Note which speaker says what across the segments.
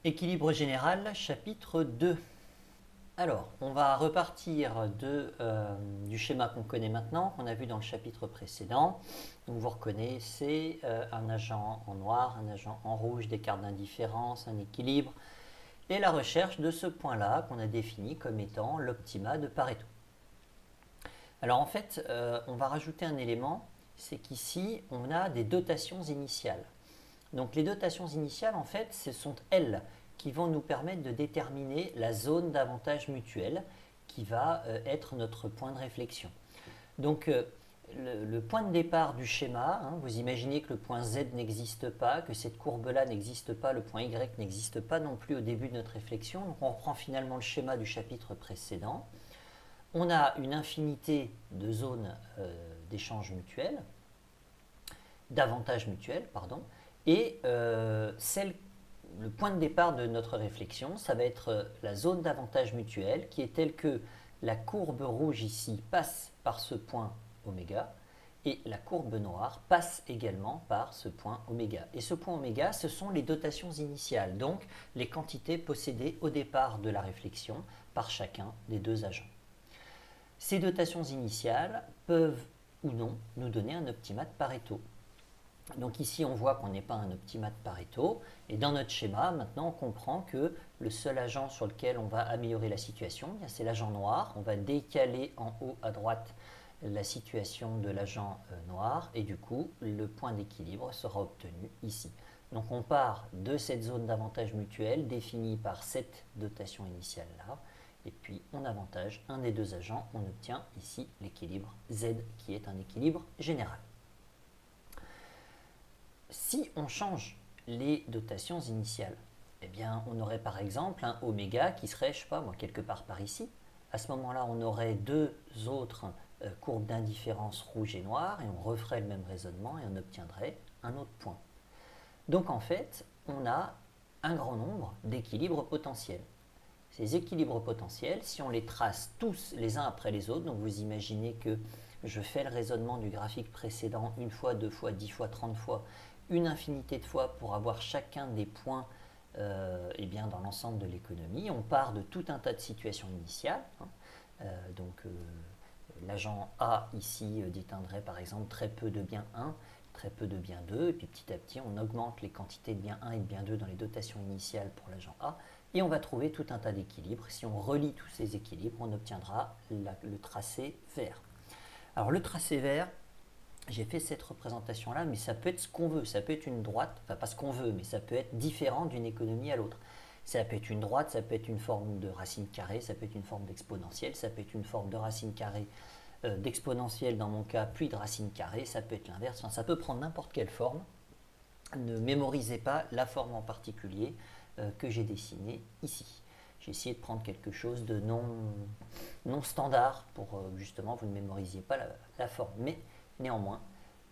Speaker 1: Équilibre général, chapitre 2. Alors, on va repartir du schéma qu'on connaît maintenant, qu'on a vu dans le chapitre précédent. Donc vous reconnaissez un agent en noir, un agent en rouge, des cartes d'indifférence, un équilibre, et la recherche de ce point-là qu'on a défini comme étant l'optima de Pareto. Alors en fait, on va rajouter un élément, c'est qu'ici, on a des dotations initiales. Donc les dotations initiales, en fait, ce sont elles qui vont nous permettre de déterminer la zone d'avantage mutuel qui va être notre point de réflexion. Donc le point de départ du schéma, vous imaginez que le point Z n'existe pas, que cette courbe-là n'existe pas, le point Y n'existe pas non plus au début de notre réflexion. Donc on reprend finalement le schéma du chapitre précédent. On a une infinité de zones d'échange mutuel, d'avantage mutuel, pardon, et le point de départ de notre réflexion, ça va être la zone d'avantage mutuel qui est telle que la courbe rouge ici passe par ce point oméga et la courbe noire passe également par ce point oméga. Et ce point oméga, ce sont les dotations initiales, donc les quantités possédées au départ de la réflexion par chacun des deux agents. Ces dotations initiales peuvent ou non nous donner un optima de Pareto. Donc ici, on voit qu'on n'est pas un optima de Pareto. Et dans notre schéma, maintenant, on comprend que le seul agent sur lequel on va améliorer la situation, c'est l'agent noir. On va décaler en haut à droite la situation de l'agent noir. Et du coup, le point d'équilibre sera obtenu ici. Donc on part de cette zone d'avantage mutuel définie par cette dotation initiale-là. Et puis on avantage un des deux agents. On obtient ici l'équilibre Z qui est un équilibre général. Si on change les dotations initiales, eh bien, on aurait par exemple un oméga qui serait, je ne sais pas moi, quelque part par ici. À ce moment-là, on aurait deux autres courbes d'indifférence rouge et noire et on referait le même raisonnement et on obtiendrait un autre point. Donc en fait, on a un grand nombre d'équilibres potentiels. Ces équilibres potentiels, si on les trace tous les uns après les autres, donc vous imaginez que je fais le raisonnement du graphique précédent une fois, deux fois, 10 fois, 30 fois, une infinité de fois pour avoir chacun des points bien, dans l'ensemble de l'économie. On part de tout un tas de situations initiales. L'agent A ici déteindrait par exemple très peu de bien 1, très peu de bien 2, et puis petit à petit on augmente les quantités de bien 1 et de bien 2 dans les dotations initiales pour l'agent A, et on va trouver tout un tas d'équilibres. Si on relie tous ces équilibres, on obtiendra le tracé vert. Alors le tracé vert, j'ai fait cette représentation-là, mais ça peut être ce qu'on veut. Ça peut être une droite, enfin pas ce qu'on veut, mais ça peut être différent d'une économie à l'autre. Ça peut être une droite, ça peut être une forme de racine carrée, ça peut être une forme d'exponentielle, ça peut être une forme de racine carrée, d'exponentielle dans mon cas, puis de racine carrée, ça peut être l'inverse, enfin, ça peut prendre n'importe quelle forme. Ne mémorisez pas la forme en particulier que j'ai dessinée ici. J'ai essayé de prendre quelque chose de non standard pour justement vous ne mémorisiez pas la forme. Mais néanmoins,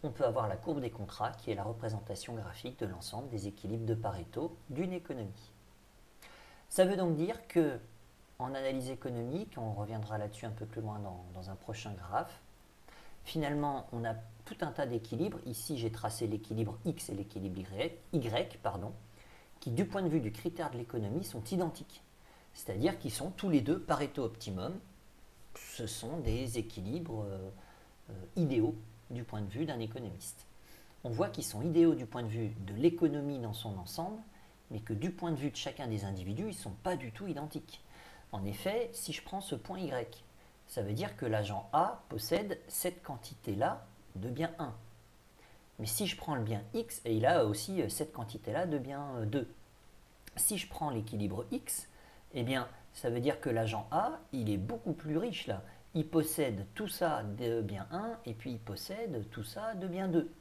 Speaker 1: on peut avoir la courbe des contrats qui est la représentation graphique de l'ensemble des équilibres de Pareto d'une économie. Ça veut donc dire que en analyse économique, on reviendra là-dessus un peu plus loin dans un prochain graphe, finalement on a tout un tas d'équilibres. Ici j'ai tracé l'équilibre X et l'équilibre Y, qui du point de vue du critère de l'économie sont identiques. C'est-à-dire qu'ils sont tous les deux Pareto optimum. Ce sont des équilibres idéaux du point de vue d'un économiste. On voit qu'ils sont idéaux du point de vue de l'économie dans son ensemble, mais que du point de vue de chacun des individus, ils ne sont pas du tout identiques. En effet, si je prends ce point Y, ça veut dire que l'agent A possède cette quantité-là de bien 1. Mais si je prends le bien X, il a aussi cette quantité-là de bien 2. Si je prends l'équilibre X, eh bien, ça veut dire que l'agent A, il est beaucoup plus riche là. Il possède tout ça de bien 1 et puis il possède tout ça de bien 2.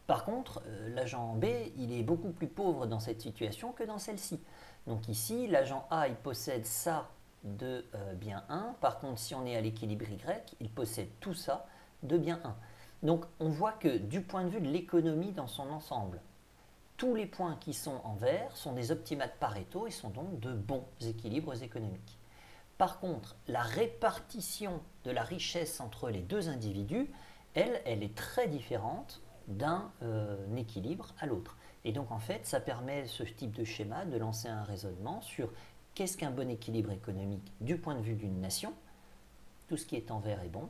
Speaker 1: Par contre, l'agent B, il est beaucoup plus pauvre dans cette situation que dans celle-ci. Donc ici, l'agent A, il possède ça de bien 1. Par contre, si on est à l'équilibre Y, il possède tout ça de bien 1. Donc on voit que du point de vue de l'économie dans son ensemble, tous les points qui sont en vert sont des optima de Pareto et sont donc de bons équilibres économiques. Par contre, la répartition de la richesse entre les deux individus, elle est très différente d'un équilibre à l'autre. Et donc en fait, ça permet ce type de schéma de lancer un raisonnement sur qu'est-ce qu'un bon équilibre économique du point de vue d'une nation. Tout ce qui est en vert est bon.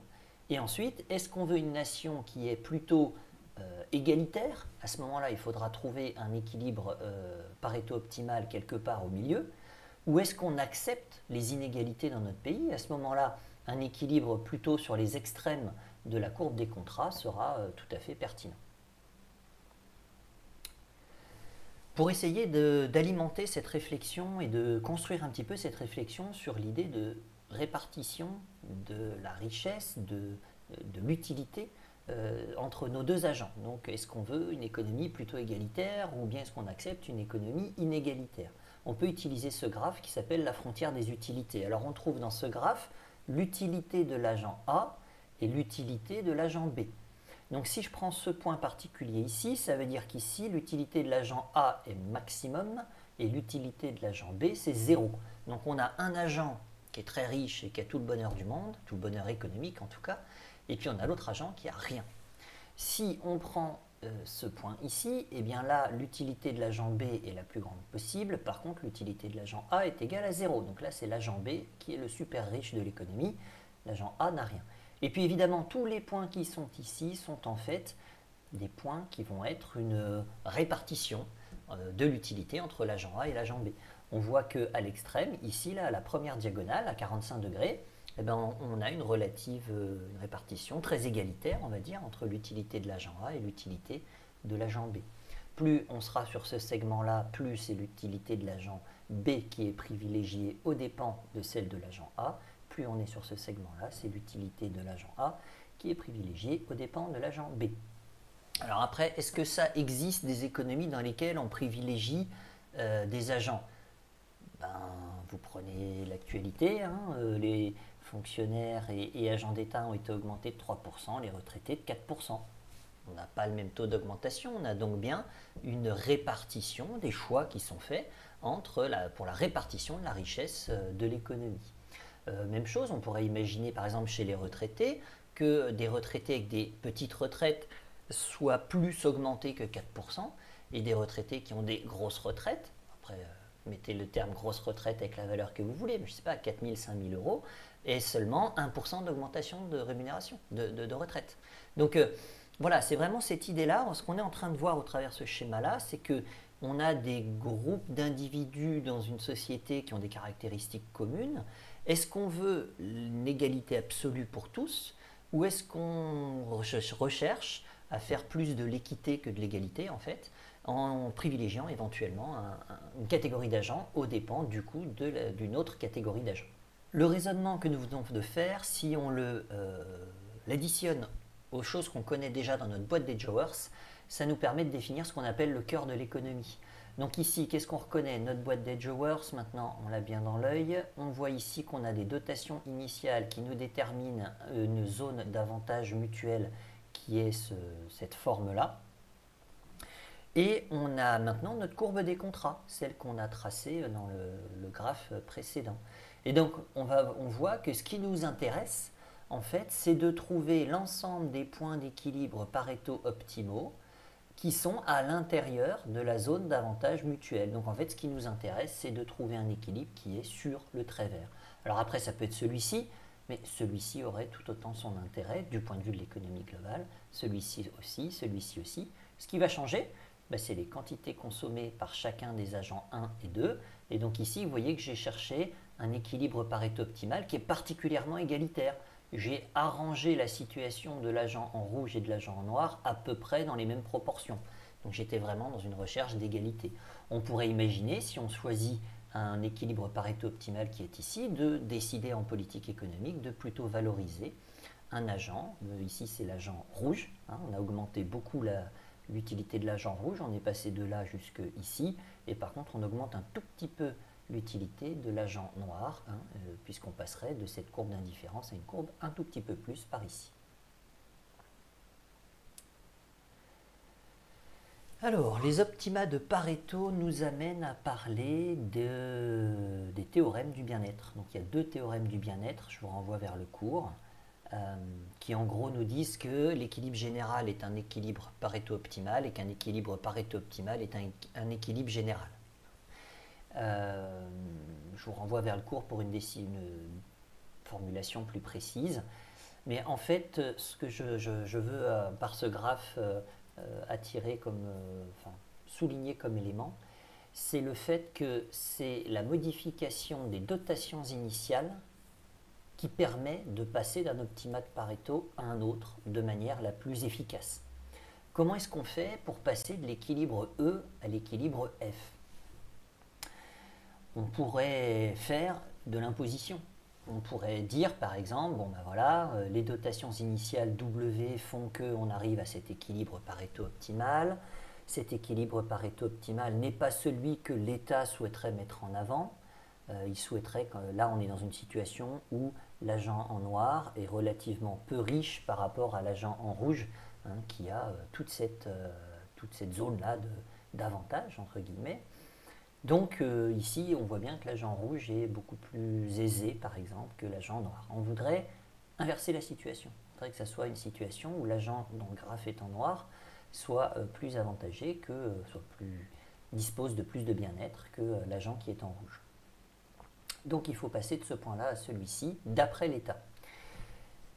Speaker 1: Et ensuite, est-ce qu'on veut une nation qui est plutôt égalitaire? À ce moment-là, il faudra trouver un équilibre Pareto optimal quelque part au milieu. Ou est-ce qu'on accepte les inégalités dans notre pays? À ce moment-là, un équilibre plutôt sur les extrêmes de la courbe des contrats sera tout à fait pertinent. Pour essayer d'alimenter cette réflexion et de construire un petit peu cette réflexion sur l'idée de répartition de la richesse, de l'utilité entre nos deux agents. Donc est-ce qu'on veut une économie plutôt égalitaire ou bien est-ce qu'on accepte une économie inégalitaire? On peut utiliser ce graphe qui s'appelle la frontière des utilités. Alors on trouve dans ce graphe l'utilité de l'agent A et l'utilité de l'agent B. Donc si je prends ce point particulier ici, ça veut dire qu'ici l'utilité de l'agent A est maximum et l'utilité de l'agent B c'est 0. Donc on a un agent qui est très riche et qui a tout le bonheur du monde, tout le bonheur économique en tout cas, et puis on a l'autre agent qui a rien. Si on prend ce point ici, et bien là l'utilité de l'agent B est la plus grande possible, par contre l'utilité de l'agent A est égale à 0. Donc là c'est l'agent B qui est le super riche de l'économie, l'agent A n'a rien. Et puis évidemment tous les points qui sont ici sont en fait des points qui vont être une répartition de l'utilité entre l'agent A et l'agent B. On voit qu'à l'extrême, ici, là, à la première diagonale, à 45 degrés, eh ben, on a une relative une répartition très égalitaire, on va dire, entre l'utilité de l'agent A et l'utilité de l'agent B. Plus on sera sur ce segment-là, plus c'est l'utilité de l'agent B qui est privilégiée aux dépens de celle de l'agent A. Plus on est sur ce segment-là, c'est l'utilité de l'agent A qui est privilégiée aux dépens de l'agent B. Alors après, est-ce que ça existe des économies dans lesquelles on privilégie des agents? Vous prenez l'actualité, hein, les fonctionnaires et agents d'État ont été augmentés de 3%, les retraités de 4%. On n'a pas le même taux d'augmentation, on a donc bien une répartition des choix qui sont faits pour la répartition de la richesse de l'économie. Même chose, on pourrait imaginer par exemple chez les retraités que des retraités avec des petites retraites soient plus augmentés que 4% et des retraités qui ont des grosses retraites, après mettez le terme grosse retraite avec la valeur que vous voulez, mais je ne sais pas, 4 000, 5 000 euros, et seulement 1% d'augmentation de rémunération, de retraite. Donc voilà, c'est vraiment cette idée-là. Ce qu'on est en train de voir au travers ce schéma-là, c'est qu'on a des groupes d'individus dans une société qui ont des caractéristiques communes. Est-ce qu'on veut une égalité absolue pour tous, ou est-ce qu'on recherche à faire plus de l'équité que de l'égalité, en fait, en privilégiant éventuellement une catégorie d'agents aux dépens du coup d'une autre catégorie d'agents. Le raisonnement que nous venons de faire, si on l'additionne aux choses qu'on connaît déjà dans notre boîte d'Edgeworth, ça nous permet de définir ce qu'on appelle le cœur de l'économie. Donc ici, qu'est-ce qu'on reconnaît? Notre boîte d'Edgeworth, maintenant on l'a bien dans l'œil. On voit ici qu'on a des dotations initiales qui nous déterminent une zone d'avantage mutuel qui est cette forme-là. Et on a maintenant notre courbe des contrats, celle qu'on a tracée dans le graphe précédent. Et donc on voit que ce qui nous intéresse, en fait, c'est de trouver l'ensemble des points d'équilibre Pareto optimaux qui sont à l'intérieur de la zone d'avantage mutuel. Donc en fait, ce qui nous intéresse, c'est de trouver un équilibre qui est sur le trait vert. Alors après, ça peut être celui-ci, mais celui-ci aurait tout autant son intérêt du point de vue de l'économie globale, celui-ci aussi, celui-ci aussi. Ce qui va changer, c'est les quantités consommées par chacun des agents 1 et 2. Et donc ici, vous voyez que j'ai cherché un équilibre Pareto optimal qui est particulièrement égalitaire. J'ai arrangé la situation de l'agent en rouge et de l'agent en noir à peu près dans les mêmes proportions. Donc j'étais vraiment dans une recherche d'égalité. On pourrait imaginer, si on choisit un équilibre Pareto optimal qui est ici, de décider en politique économique de plutôt valoriser un agent. Ici, c'est l'agent rouge. On a augmenté beaucoup l'utilité de l'agent rouge. On est passé de là jusque ici. Et par contre, on augmente un tout petit peu l'utilité de l'agent noir, puisqu'on passerait de cette courbe d'indifférence à une courbe un tout petit peu plus par ici. Alors, les optima de Pareto nous amènent à parler des théorèmes du bien-être. Donc, il y a deux théorèmes du bien-être, je vous renvoie vers le cours. qui en gros nous disent que l'équilibre général est un équilibre Pareto optimal et qu'un équilibre Pareto optimal est un équilibre général. Je vous renvoie vers le cours pour une formulation plus précise. Mais en fait, ce que je veux par ce graphe attirer souligner comme élément, c'est le fait que c'est la modification des dotations initiales qui permet de passer d'un optimat de Pareto à un autre de manière la plus efficace. Comment est-ce qu'on fait pour passer de l'équilibre E à l'équilibre F? On pourrait faire de l'imposition. On pourrait dire par exemple, bon ben voilà, les dotations initiales W font qu'on arrive à cet équilibre Pareto optimal. Cet équilibre Pareto optimal n'est pas celui que l'État souhaiterait mettre en avant. Il souhaiterait que là on est dans une situation où l'agent en noir est relativement peu riche par rapport à l'agent en rouge, qui a toute cette zone-là d'avantage, entre guillemets. Donc ici, on voit bien que l'agent rouge est beaucoup plus aisé, par exemple, que l'agent noir. On voudrait inverser la situation. Il faudrait que ça soit une situation où l'agent dont le graphe est en noir soit plus avantagé, dispose de plus de bien-être que l'agent qui est en rouge. Donc il faut passer de ce point-là à celui-ci, d'après l'État.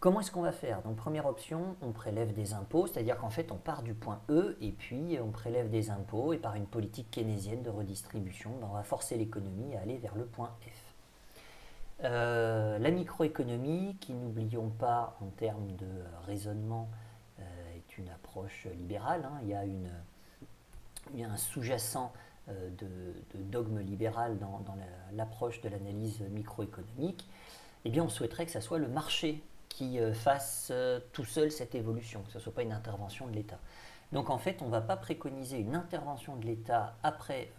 Speaker 1: Comment est-ce qu'on va faire? Donc première option, on prélève des impôts, c'est-à-dire qu'en fait on part du point E et puis on prélève des impôts et par une politique keynésienne de redistribution, on va forcer l'économie à aller vers le point F. La microéconomie, qui n'oublions pas en termes de raisonnement, est une approche libérale. Il y a un sous-jacent de dogme libéral dans l'approche de l'analyse microéconomique. Eh bien on souhaiterait que ça soit le marché qui fasse tout seul cette évolution, que ce ne soit pas une intervention de l'État. Donc en fait, on ne va pas préconiser une intervention de l'État après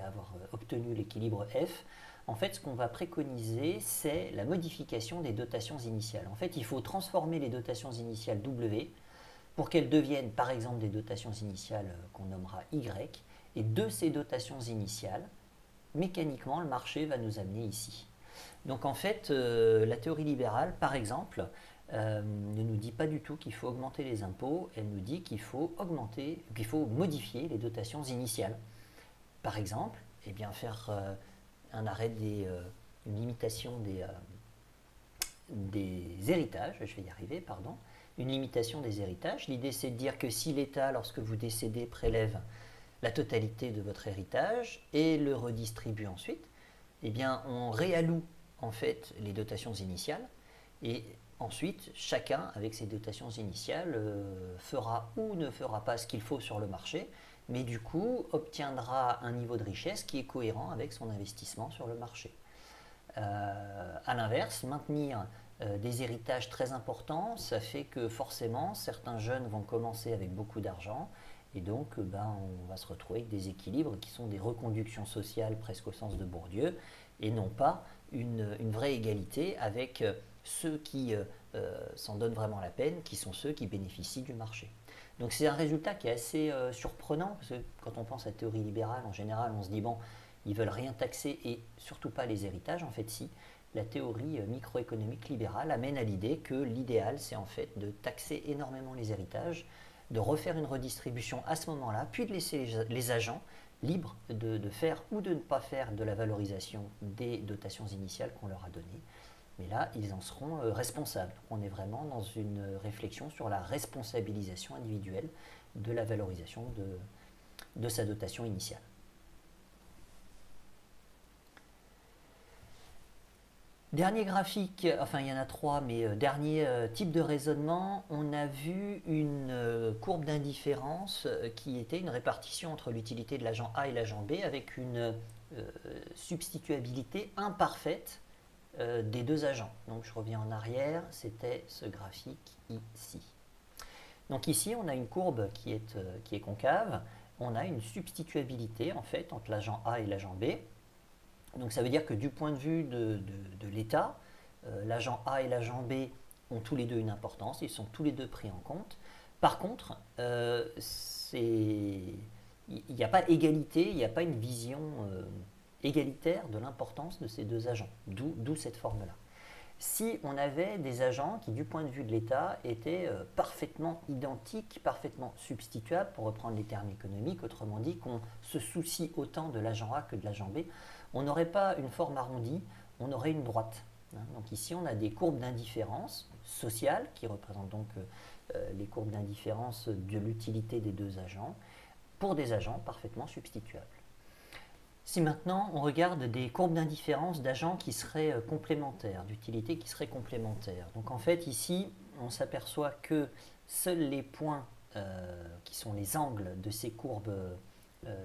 Speaker 1: avoir obtenu l'équilibre F. En fait, ce qu'on va préconiser, c'est la modification des dotations initiales. En fait, il faut transformer les dotations initiales W pour qu'elles deviennent, par exemple, des dotations initiales qu'on nommera Y. Et de ces dotations initiales, mécaniquement, le marché va nous amener ici. Donc en fait, la théorie libérale, par exemple, ne nous dit pas du tout qu'il faut augmenter les impôts, elle nous dit qu'il faut modifier les dotations initiales. Par exemple, eh bien, faire une limitation des héritages, je vais y arriver, pardon, une limitation des héritages. L'idée c'est de dire que si l'État, lorsque vous décédez, prélève la totalité de votre héritage et le redistribue ensuite, eh bien on réalloue en fait les dotations initiales et ensuite chacun avec ses dotations initiales fera ou ne fera pas ce qu'il faut sur le marché, mais du coup obtiendra un niveau de richesse qui est cohérent avec son investissement sur le marché. A l'inverse, maintenir des héritages très importants, ça fait que forcément certains jeunes vont commencer avec beaucoup d'argent et donc on va se retrouver avec des équilibres qui sont des reconductions sociales presque au sens de Bourdieu et non pas une vraie égalité avec ceux qui s'en donnent vraiment la peine, qui sont ceux qui bénéficient du marché. Donc c'est un résultat qui est assez surprenant, parce que quand on pense à la théorie libérale, en général, on se dit, bon, ils veulent rien taxer et surtout pas les héritages. En fait, si, la théorie microéconomique libérale amène à l'idée que l'idéal, c'est en fait de taxer énormément les héritages, de refaire une redistribution à ce moment-là, puis de laisser les agents libres de faire ou de ne pas faire de la valorisation des dotations initiales qu'on leur a données. Mais là, ils en seront responsables. Donc, on est vraiment dans une réflexion sur la responsabilisation individuelle de la valorisation de sa dotation initiale. Dernier graphique, enfin il y en a trois, mais dernier type de raisonnement, on a vu une courbe d'indifférence qui était une répartition entre l'utilité de l'agent A et l'agent B avec une substituabilité imparfaite des deux agents. Donc je reviens en arrière, c'était ce graphique ici. Donc ici on a une courbe qui est concave, on a une substituabilité en fait entre l'agent A et l'agent B. Donc ça veut dire que du point de vue de l'État, l'agent A et l'agent B ont tous les deux une importance, ils sont tous les deux pris en compte. Par contre, il n'y a pas égalité, il n'y a pas une vision égalitaire de l'importance de ces deux agents, d'où cette forme-là. si on avait des agents qui, du point de vue de l'État, étaient parfaitement identiques, parfaitement substituables, pour reprendre les termes économiques, autrement dit qu'on se soucie autant de l'agent A que de l'agent B, on n'aurait pas une forme arrondie, on aurait une droite. Donc ici, on a des courbes d'indifférence sociale, qui représentent donc les courbes d'indifférence de l'utilité des deux agents, pour des agents parfaitement substituables. Si maintenant on regarde des courbes d'indifférence d'agents qui seraient complémentaires, d'utilités qui seraient complémentaires. Donc en fait ici on s'aperçoit que seuls les points qui sont les angles de ces courbes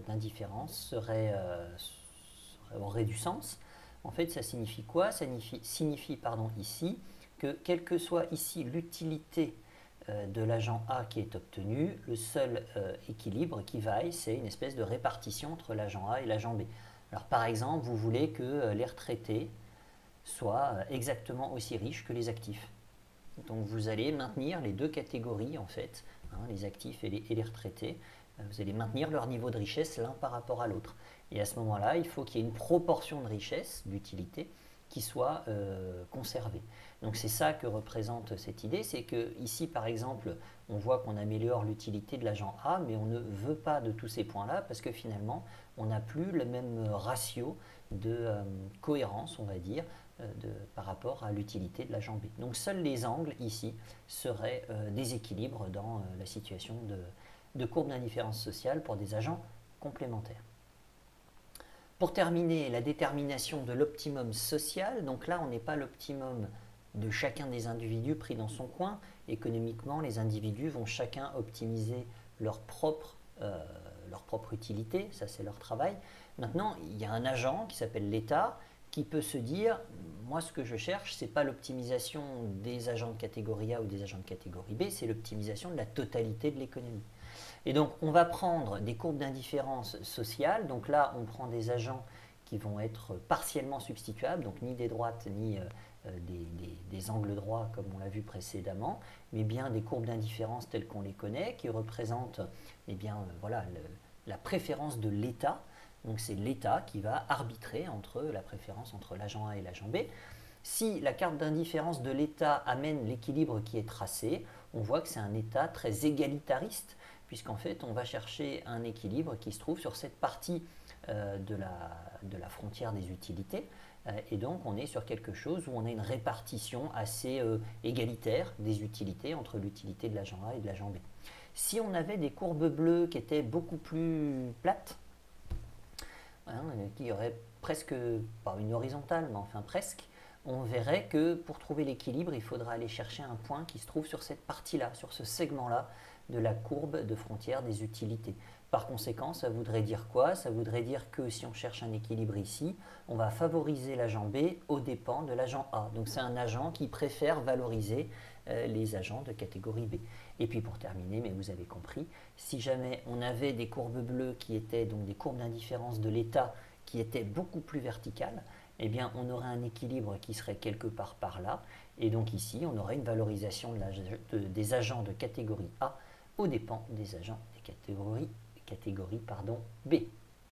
Speaker 1: d'indifférence auraient du sens. En fait ça signifie quoi? Ça signifie ici que quelle que soit ici l'utilité de l'agent A qui est obtenu, le seul équilibre qui vaille, c'est une espèce de répartition entre l'agent A et l'agent B. Alors par exemple, vous voulez que les retraités soient exactement aussi riches que les actifs. Donc vous allez maintenir les deux catégories en fait, les actifs et les retraités. Vous allez maintenir leur niveau de richesse l'un par rapport à l'autre. Et à ce moment-là, il faut qu'il y ait une proportion de richesse, d'utilité, qui soit conservée. Donc c'est ça que représente cette idée, c'est que ici par exemple, on voit qu'on améliore l'utilité de l'agent A, mais on ne veut pas de tous ces points-là parce que finalement, on n'a plus le même ratio de cohérence, on va dire, par rapport à l'utilité de l'agent B. Donc seuls les angles ici seraient des équilibres dans la situation de courbe d'indifférence sociale pour des agents complémentaires. Pour terminer, la détermination de l'optimum social, donc là on n'est pas l'optimum de chacun des individus pris dans son coin. Économiquement, les individus vont chacun optimiser leur propre utilité, ça c'est leur travail. Maintenant, il y a un agent qui s'appelle l'État qui peut se dire, moi ce que je cherche, ce n'est pas l'optimisation des agents de catégorie A ou des agents de catégorie B, c'est l'optimisation de la totalité de l'économie. Et donc, on va prendre des courbes d'indifférence sociale. Donc là, on prend des agents qui vont être partiellement substituables, donc ni des droites ni des angles droits comme on l'a vu précédemment, mais bien des courbes d'indifférence telles qu'on les connaît, qui représentent la préférence de l'État. Donc c'est l'État qui va arbitrer entre la préférence entre l'agent A et l'agent B. Si la carte d'indifférence de l'État amène l'équilibre qui est tracé, on voit que c'est un État très égalitariste, puisqu'en fait on va chercher un équilibre qui se trouve sur cette partie de la frontière des utilités, et donc on est sur quelque chose où on a une répartition assez égalitaire des utilités entre l'utilité de l'agent A et de l'agent B. Si on avait des courbes bleues qui étaient beaucoup plus plates, qui auraient presque, pas une horizontale, mais enfin presque, on verrait que pour trouver l'équilibre, il faudra aller chercher un point qui se trouve sur cette partie-là, sur ce segment-là de la courbe de frontière des utilités. Par conséquent, ça voudrait dire quoi? Ça voudrait dire que si on cherche un équilibre ici, on va favoriser l'agent B aux dépens de l'agent A. Donc c'est un agent qui préfère valoriser les agents de catégorie B. Et puis pour terminer, mais vous avez compris, si jamais on avait des courbes bleues qui étaient donc des courbes d'indifférence de l'État qui étaient beaucoup plus verticales, eh bien on aurait un équilibre qui serait quelque part par là, et donc ici on aurait une valorisation des agents de catégorie A aux dépens des agents des catégories B.